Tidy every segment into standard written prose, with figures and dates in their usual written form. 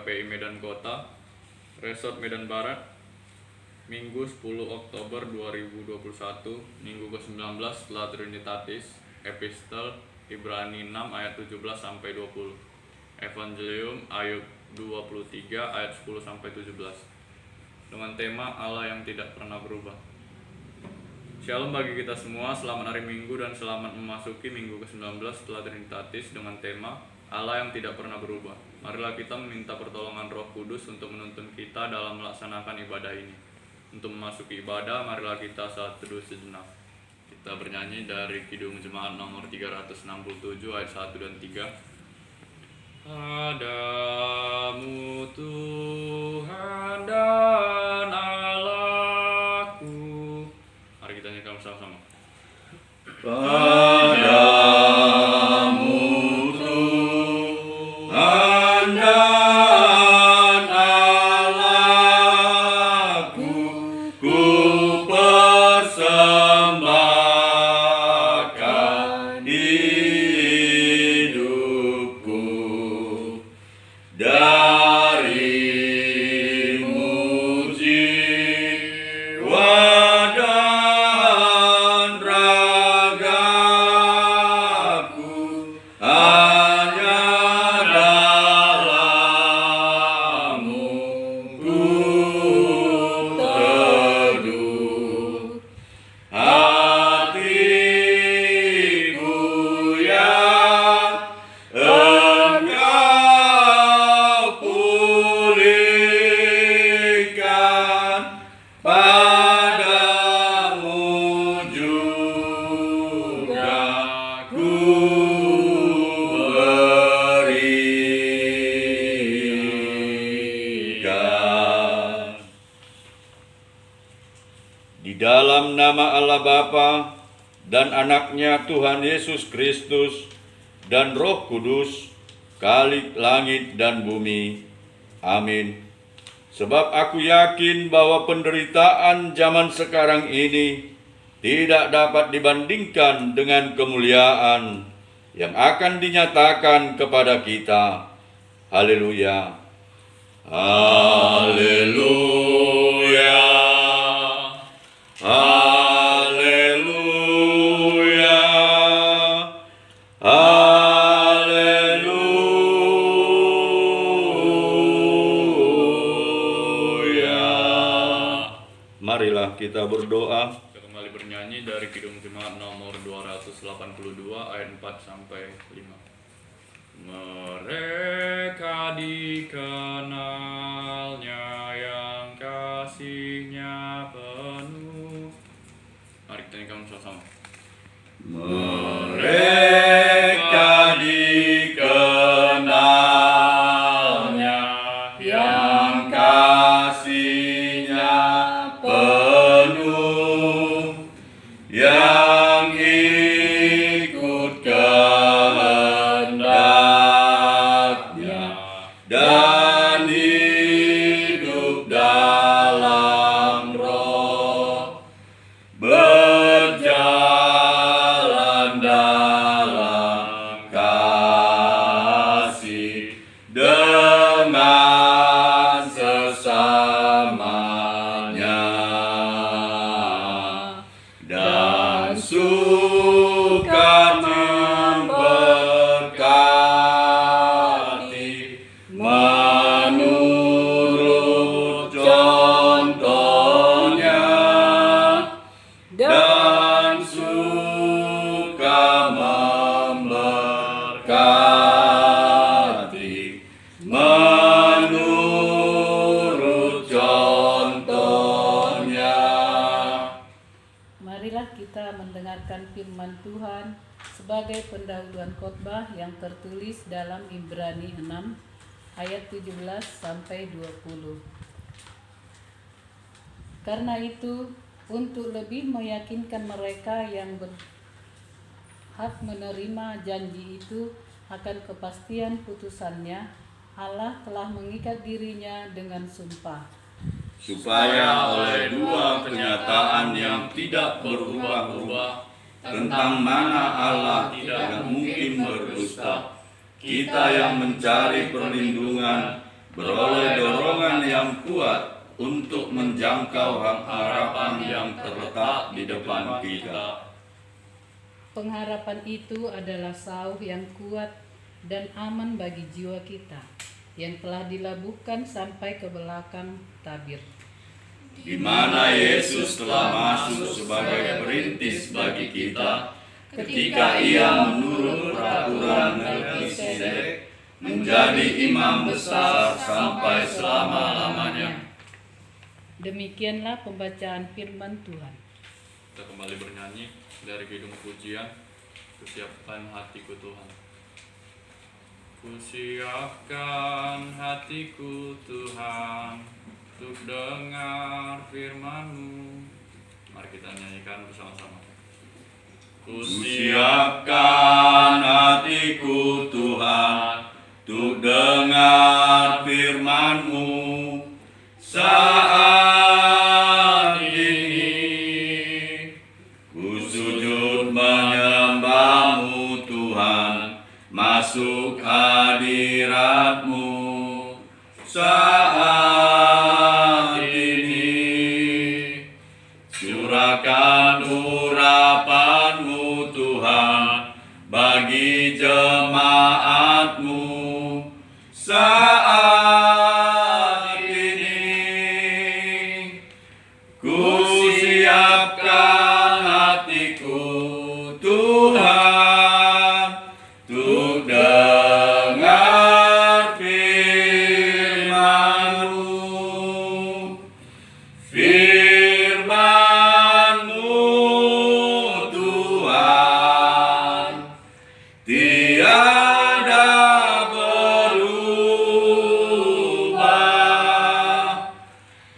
KPI Medan Kota, Resort Medan Barat, Minggu 10 Oktober 2021, Minggu ke-19 setelah Trinitatis, Epistel Ibrani 6 ayat 17 sampai 20. Evangelium Ayub 23 ayat 10 sampai 17. Dengan tema Allah yang tidak pernah berubah. Shalom bagi kita semua, selamat hari Minggu dan selamat memasuki Minggu ke-19 setelah Trinitatis dengan tema Allah yang tidak pernah berubah. Marilah kita meminta pertolongan Roh Kudus untuk menuntun kita dalam melaksanakan ibadah ini. Untuk memasuki ibadah, marilah kita saat teduh sejenak. Kita bernyanyi dari Kidung Jemaat nomor 367 ayat 1 dan 3. Padamu Tuhan dan Allahku. Mari kita nyanyikan bersama-sama. Padamu Tuhan dan Allahku, ku persembahkan hidupku. Darimu jiwa dan ragaku hanya dalammu ku teduh. Hatiku yang Engkau pulihkan, padamu juga ku berikan. Di dalam nama Allah Bapa dan Anaknya Tuhan Yesus Kristus dan Roh Kudus, Khalik langit dan bumi. Amin. Sebab aku yakin bahwa penderitaan zaman sekarang ini tidak dapat dibandingkan dengan kemuliaan yang akan dinyatakan kepada kita. Haleluya. Haleluya. Haleluya. Haleluya. Marilah kita berdoa. Kita kembali bernyanyi dari Kidung Jemaat nomor 282 ayat 4 sampai 5. Mereka dikenalnya yang kasihnya penuh. Mari kita nyanyikan bersama-sama. Mereka dikenalnya yang kasihnya penuh, yang ikut kehendaknya dan hidup dalam Roh, berjalan dalam kasih dengan sesamanya, dan suka memberkati menurut contohnya, dan suka memberkati menurut contohnya. Marilah kita mendengarkan firman Tuhan sebagai pendahuluan khotbah yang tertulis dalam Ibrani 6 ayat 17 sampai 20. Karena itu, untuk lebih meyakinkan mereka yang berhak menerima janji itu akan kepastian putusannya, Allah telah mengikat dirinya dengan sumpah, supaya oleh dua kenyataan yang tidak berubah-ubah tentang mana Allah tidak mungkin berdusta, kita yang mencari perlindungan beroleh dorongan yang kuat untuk menjangkau harapan yang terletak di depan kita. Pengharapan itu adalah sauh yang kuat dan aman bagi jiwa kita, yang telah dilabuhkan sampai ke belakang tabir, Di mana Yesus telah masuk sebagai perintis bagi kita ketika Ia menurut peraturan Melkisedek menjadi imam besar sampai selama-lamanya. Demikianlah pembacaan firman Tuhan. Kita kembali bernyanyi dari kidung pujian, Kusiapkan hatiku Tuhan. Kusiapkan hatiku Tuhan untuk dengar firman-Mu. Mari kita nyanyikan bersama-sama. Kusiapkan hatiku Tuhan untuk dengar firman-Mu saat ini. Ku sujud menyembah-Mu Tuhan, masuk hadirat-Mu saat ini. Curahkan urapan-Mu Tuhan bagi jemaat-Mu saat ini. Ku siapkan hatiku Tuhan untuk dengar firman-Mu. Firman-Mu Tuhan tiada berubah,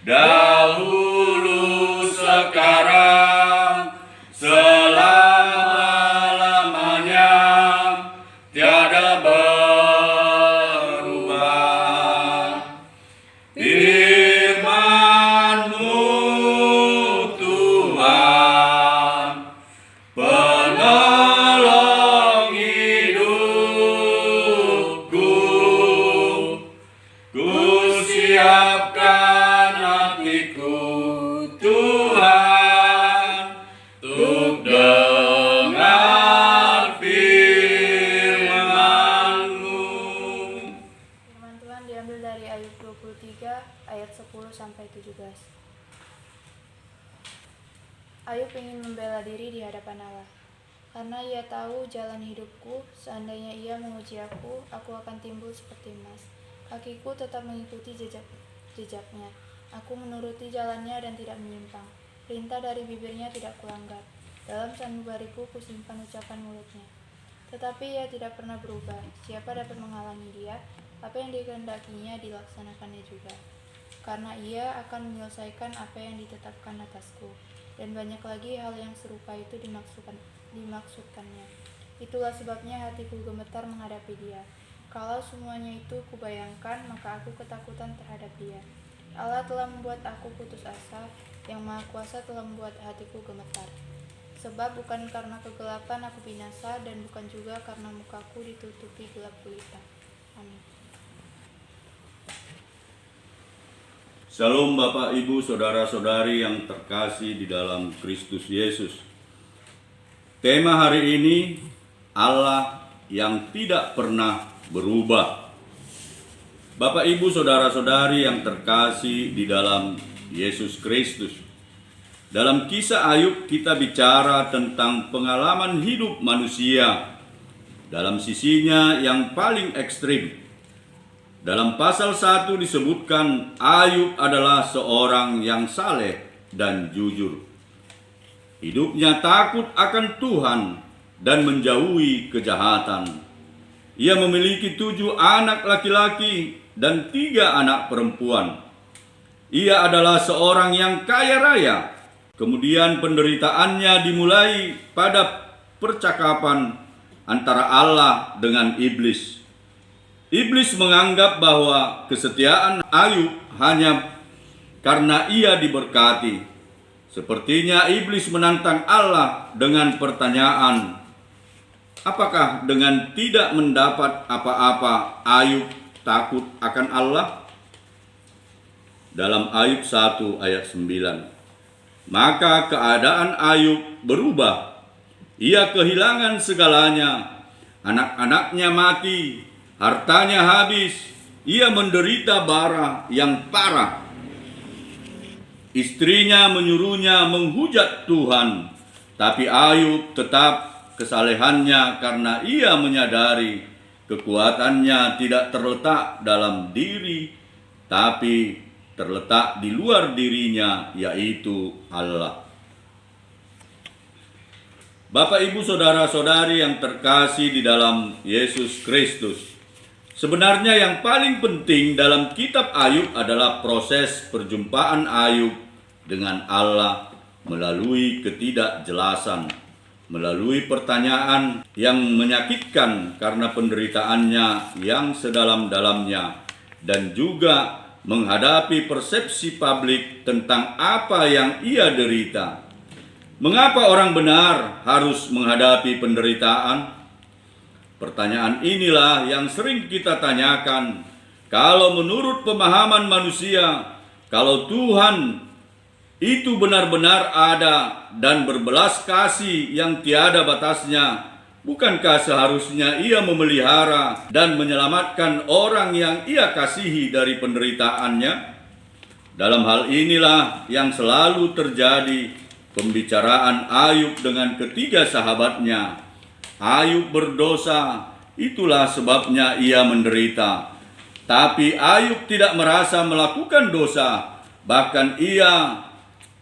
dahulu sekarang selama-lamanya tiada berubah. Firman-Mu Tuhan penolong hidupku. Ku siapkan hatiku Tuhan untuk dengar firman-Mu. Firman Tuhan diambil dari Ayub 23 ayat 10 sampai 17. Ayub ingin membela diri di hadapan Allah, karena ia tahu jalan hidupku. Seandainya ia menguji aku akan timbul seperti emas. Kakiku tetap mengikuti jejaknya. Aku menuruti jalannya dan tidak menyimpang. Perintah dari bibirnya tidak kulanggar. Dalam sanubariku kusimpan ucapan mulutnya. Tetapi ia tidak pernah berubah. Siapa dapat menghalangi dia? Apa yang dikehendakinya dilaksanakannya juga. Karena ia akan menyelesaikan apa yang ditetapkan atasku. Dan banyak lagi hal yang serupa itu dimaksudkannya. Itulah sebabnya hatiku gemetar menghadapi dia. Kalau semuanya itu kubayangkan, maka aku ketakutan terhadap dia. Allah telah membuat aku putus asa, yang Maha Kuasa telah membuat hatiku gemetar. Sebab bukan karena kegelapan aku binasa, dan bukan juga karena mukaku ditutupi gelap gulita. Amin. Shalom Bapak Ibu Saudara-saudari yang terkasih di dalam Kristus Yesus. Tema hari ini, Allah yang tidak pernah berubah. Bapak Ibu Saudara-saudari yang terkasih di dalam Yesus Kristus. Dalam kisah Ayub kita bicara tentang pengalaman hidup manusia dalam sisinya yang paling ekstrim. Dalam pasal 1 disebutkan Ayub adalah seorang yang saleh dan jujur. Hidupnya takut akan Tuhan dan menjauhi kejahatan. Ia memiliki 7 anak laki-laki dan 3 anak perempuan. Ia adalah seorang yang kaya raya. Kemudian penderitaannya dimulai pada percakapan antara Allah dengan iblis. Iblis menganggap bahwa kesetiaan Ayub hanya karena ia diberkati. Sepertinya iblis menantang Allah dengan pertanyaan, apakah dengan tidak mendapat apa-apa Ayub takut akan Allah? dalam Ayub 1 ayat 9. Maka keadaan Ayub berubah. Ia kehilangan segalanya. Anak-anaknya mati, hartanya habis. Ia menderita bara yang parah. Istrinya menyuruhnya menghujat Tuhan, tapi Ayub tetap kesalehannya karena ia menyadari kekuatannya tidak terletak dalam diri, tapi terletak di luar dirinya, yaitu Allah. Bapak, Ibu, saudara-saudari yang terkasih di dalam Yesus Kristus, sebenarnya yang paling penting dalam kitab Ayub adalah proses perjumpaan Ayub dengan Allah melalui ketidakjelasan, melalui pertanyaan yang menyakitkan karena penderitaannya yang sedalam-dalamnya, dan juga menghadapi persepsi publik tentang apa yang ia derita. Mengapa orang benar harus menghadapi penderitaan? Pertanyaan inilah yang sering kita tanyakan. Kalau menurut pemahaman manusia, kalau Tuhan itu benar-benar ada dan berbelas kasih yang tiada batasnya, bukankah seharusnya ia memelihara dan menyelamatkan orang yang ia kasihi dari penderitaannya? Dalam hal inilah yang selalu terjadi pembicaraan Ayub dengan ketiga sahabatnya. Ayub berdosa, itulah sebabnya ia menderita. Tapi Ayub tidak merasa melakukan dosa, bahkan ia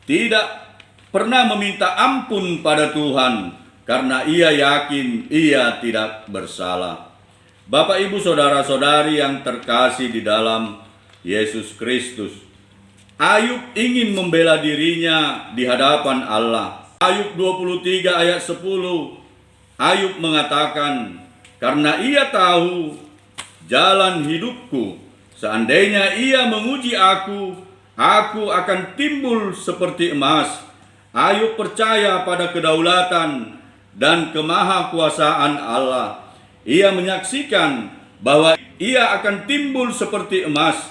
tidak pernah meminta ampun pada Tuhan karena ia yakin ia tidak bersalah. Bapak, Ibu, saudara-saudari yang terkasih di dalam Yesus Kristus, Ayub ingin membela dirinya di hadapan Allah. Ayub 23 ayat 10, Ayub mengatakan, karena ia tahu jalan hidupku, seandainya ia menguji aku akan timbul seperti emas. Ayub percaya pada kedaulatan dan kemahakuasaan Allah. Ia menyaksikan bahwa ia akan timbul seperti emas.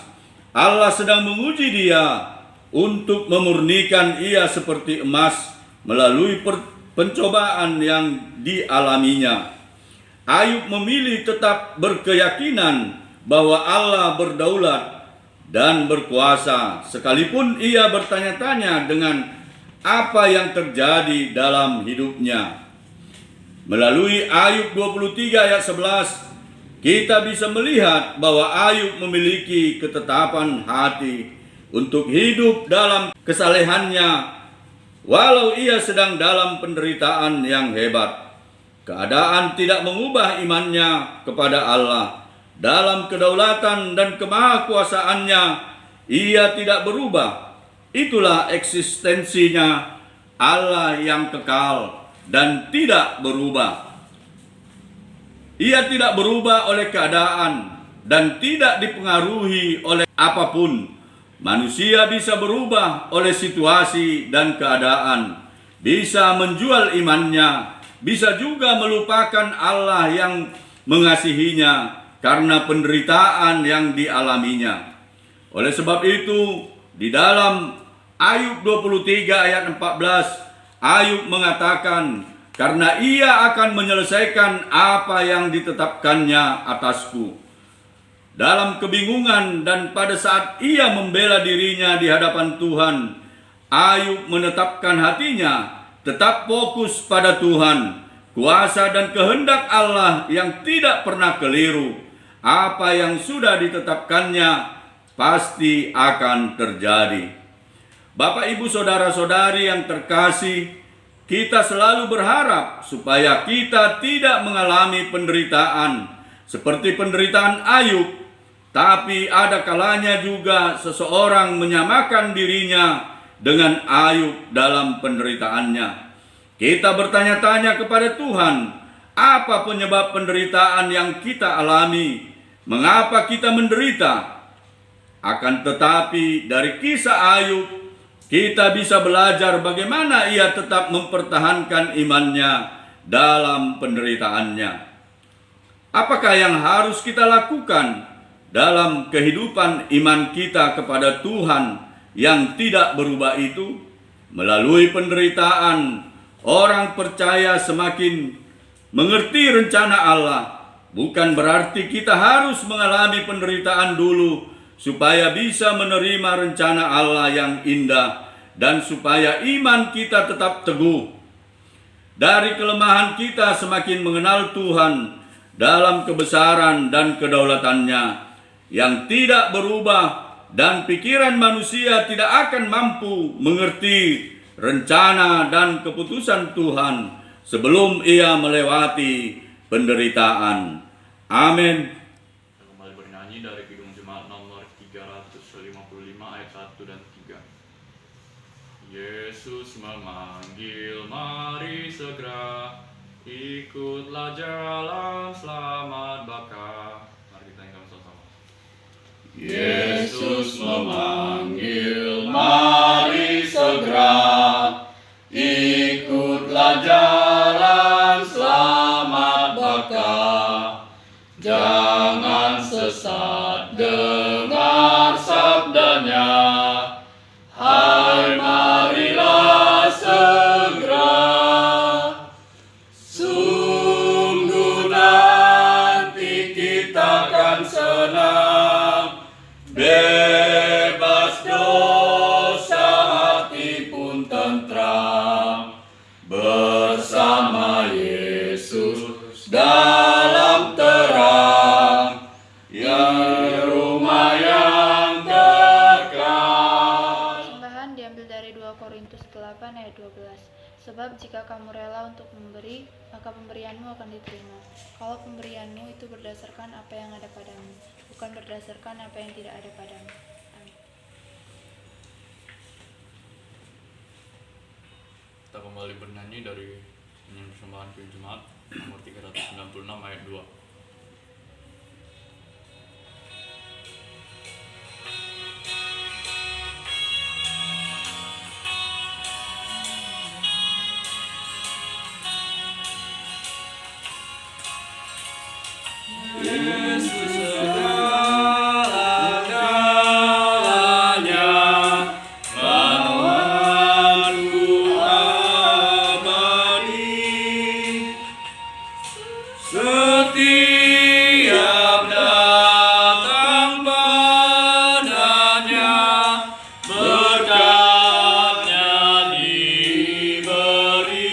Allah sedang menguji dia untuk memurnikan ia seperti emas melalui pencobaan yang dialaminya. Ayub memilih tetap berkeyakinan bahwa Allah berdaulat dan berkuasa, sekalipun ia bertanya-tanya dengan apa yang terjadi dalam hidupnya. Melalui Ayub 23 ayat 11, kita bisa melihat bahwa Ayub memiliki ketetapan hati untuk hidup dalam kesalehannya, walau ia sedang dalam penderitaan yang hebat. Keadaan tidak mengubah imannya kepada Allah. Dalam kedaulatan dan kemahakuasaannya, ia tidak berubah. Itulah eksistensinya Allah yang kekal dan tidak berubah. Ia tidak berubah oleh keadaan dan tidak dipengaruhi oleh apapun. Manusia bisa berubah oleh situasi dan keadaan, bisa menjual imannya, bisa juga melupakan Allah yang mengasihinya karena penderitaan yang dialaminya. Oleh sebab itu, di dalam Ayub 23 ayat 14, Ayub mengatakan, karena ia akan menyelesaikan apa yang ditetapkannya atasku. Dalam kebingungan dan pada saat ia membela dirinya di hadapan Tuhan, Ayub menetapkan hatinya tetap fokus pada Tuhan, kuasa dan kehendak Allah yang tidak pernah keliru. Apa yang sudah ditetapkannya pasti akan terjadi. Bapak, Ibu, saudara-saudari yang terkasih, kita selalu berharap supaya kita tidak mengalami penderitaan seperti penderitaan Ayub, tapi ada kalanya juga seseorang menyamakan dirinya dengan Ayub dalam penderitaannya. Kita bertanya-tanya kepada Tuhan, apa penyebab penderitaan yang kita alami? Mengapa kita menderita? Akan tetapi dari kisah Ayub, kita bisa belajar bagaimana ia tetap mempertahankan imannya dalam penderitaannya. Apakah yang harus kita lakukan dalam kehidupan iman kita kepada Tuhan yang tidak berubah itu, melalui penderitaan, orang percaya semakin mengerti rencana Allah. Bukan berarti kita harus mengalami penderitaan dulu supaya bisa menerima rencana Allah yang indah dan supaya iman kita tetap teguh. Dari kelemahan kita semakin mengenal Tuhan dalam kebesaran dan kedaulatannya yang tidak berubah, dan pikiran manusia tidak akan mampu mengerti rencana dan keputusan Tuhan sebelum ia melewati penderitaan. Amin. Kembali bernyanyi dari Kidung Jemaat nomor 355 ayat 1 dan 3. Yesus memanggil, mari segera, ikutlah jalan selamat baka. Mari kita nyanyikan sama-sama. Yesus memanggil, mari segera, ikutlah jalan selamat baka. Jangan sesat, dengar sabdanya, hai marilah segera. Sungguh nanti kita akan senang, bebas dosa, hati pun tentram, bersama Yesus dalam terang, yang rumah yang kekal. Tambahan diambil dari 2 Korintus 8 ayat 12. Sebab jika kamu rela untuk memberi, maka pemberianmu akan diterima. Kalau pemberianmu itu berdasarkan apa yang ada padamu, bukan berdasarkan apa yang tidak ada padamu. Amin. Kita kembali bernyanyi dari nyanyian persembahan Kidung Jemaat nomor 396 ayat 2. Yesus segala-galanya, menuhanku abadi. Setiap datang padanya, berkatnya diberi.